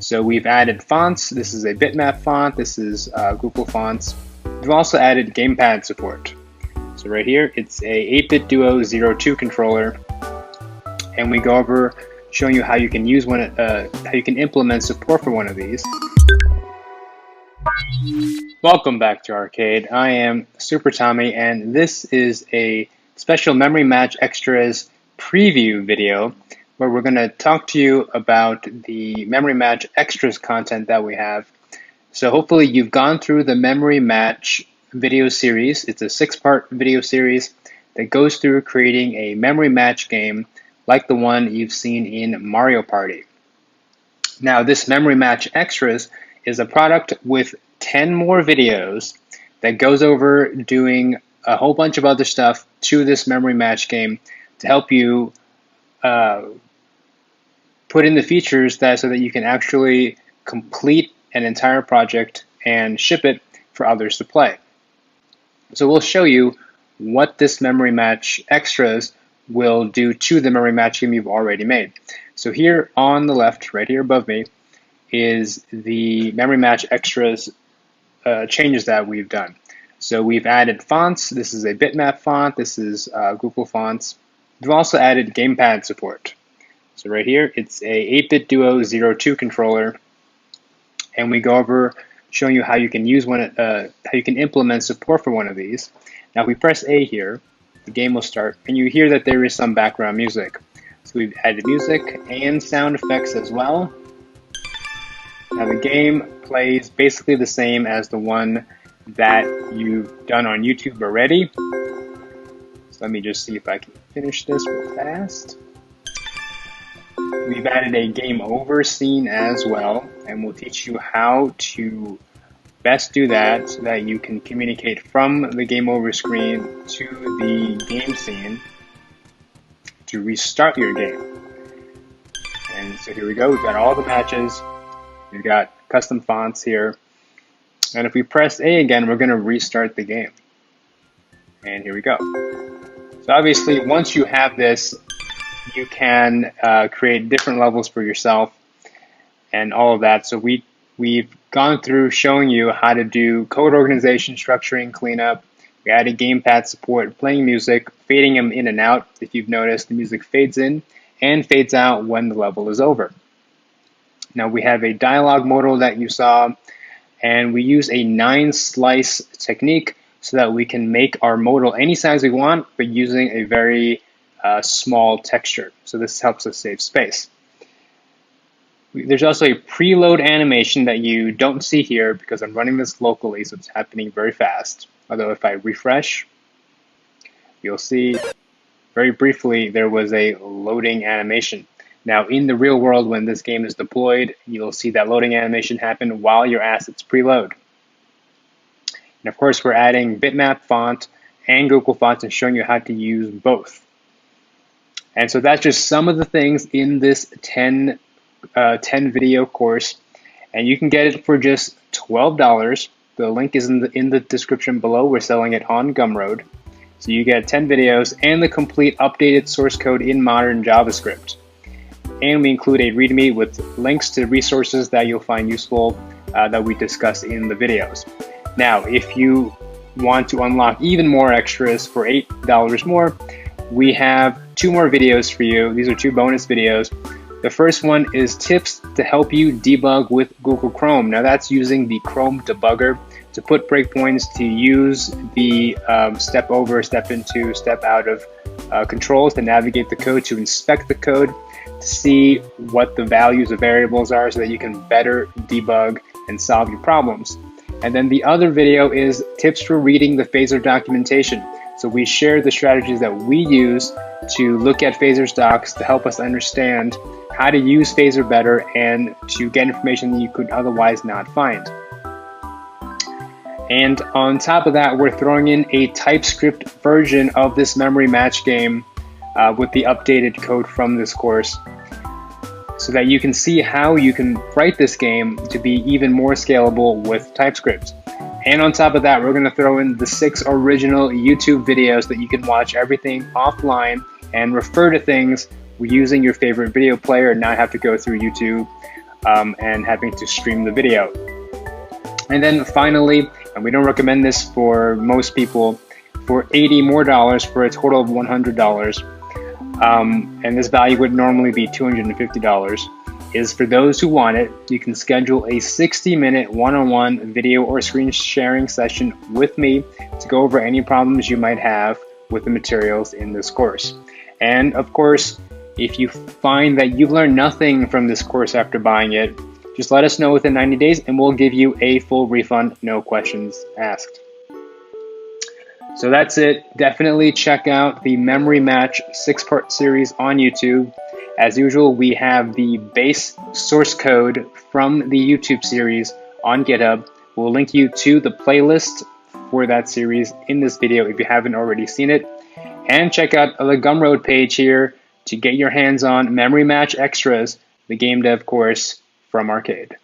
So we've added fonts. This is a bitmap font. This is Google Fonts. We've also added gamepad support. So right here, it's a 8-bit Duo 02 controller, and we go over showing you how you can use one, how you can implement support for one of these. Welcome back to Arcade. I am Super Tommy, and this is a special Memory Match Extras preview video where we're going to talk to you about the Memory Match Extras content that we have. So hopefully you've gone through the Memory Match video series. It's a 6-part video series that goes through creating a Memory Match game like the one you've seen in Mario Party. Now, this Memory Match Extras is a product with 10 more videos that goes over doing a whole bunch of other stuff to this Memory Match game to help you put in the features so that you can actually complete an entire project and ship it for others to play. So we'll show you what this Memory Match Extras will do to the Memory Match game you've already made. So here on the left, right here above me, is the Memory Match Extras changes that we've done. So we've added fonts. This is a bitmap font. This is Google Fonts. We've also added gamepad support. So right here, it's a 8-bit Duo 02 controller, and we go over showing you how you can use one, how you can implement support for one of these. Now, if we press A here, the game will start, and you hear that there is some background music. So we've added music and sound effects as well. Now the game plays basically the same as the one that you've done on YouTube already. So let me just see if I can finish this real fast. We've added a game over scene as well, and we'll teach you how to best do that so that you can communicate from the game over screen to the game scene to restart your game. And so here we go, we've got all the matches, we've got custom fonts here, and if we press A again, we're going to restart the game. And here we go. So obviously, once you have this, you can create different levels for yourself and all of that. So we've gone through showing you how to do code organization, structuring, cleanup. We added gamepad support, playing music, fading them in and out. If you've noticed, the music fades in and fades out when the level is over. Now we have a dialogue modal that you saw, and we use a 9-slice technique so that we can make our modal any size we want, but using a very small texture. So this helps us save space. There's also a preload animation that you don't see here because I'm running this locally, so it's happening very fast. Although if I refresh, you'll see very briefly there was a loading animation. Now in the real world, when this game is deployed, you'll see that loading animation happen while your assets preload. And of course, we're adding bitmap font and Google Fonts and showing you how to use both. And so that's just some of the things in this 10 video course, and you can get it for just $12. The link is in the description below. We're selling it on Gumroad. So you get 10 videos and the complete updated source code in modern JavaScript. And we include a README with links to resources that you'll find useful that we discuss in the videos. Now, if you want to unlock even more extras for $8 more, we have 2 more videos for you. These are 2 bonus videos. The first one is tips to help you debug with Google Chrome. Now that's using the Chrome debugger to put breakpoints, to use the step over, step into, step out of controls to navigate the code, to inspect the code, to see what the values of variables are so that you can better debug and solve your problems. And then the other video is tips for reading the Phaser documentation. So we share the strategies that we use to look at Phaser's docs to help us understand how to use Phaser better and to get information that you could otherwise not find. And on top of that, we're throwing in a TypeScript version of this Memory Match game with the updated code from this course, so that you can see how you can write this game to be even more scalable with TypeScript. And on top of that, we're going to throw in the 6 original YouTube videos that you can watch everything offline and refer to things using your favorite video player and not have to go through YouTube. and having to stream the video. And then finally, and we don't recommend this for most people, for $80 more for a total of $100, and this value would normally be $250, is for those who want it, you can schedule a 60-minute one-on-one video or screen sharing session with me to go over any problems you might have with the materials in this course. And of course, if you find that you've learned nothing from this course after buying it, just let us know within 90 days and we'll give you a full refund, no questions asked. So that's it. Definitely check out the Memory Match 6-part series on YouTube. As usual, we have the base source code from the YouTube series on GitHub. We'll link you to the playlist for that series in this video if you haven't already seen it. And check out the Gumroad page here to get your hands on Memory Match Extras, the game dev course from Arcade.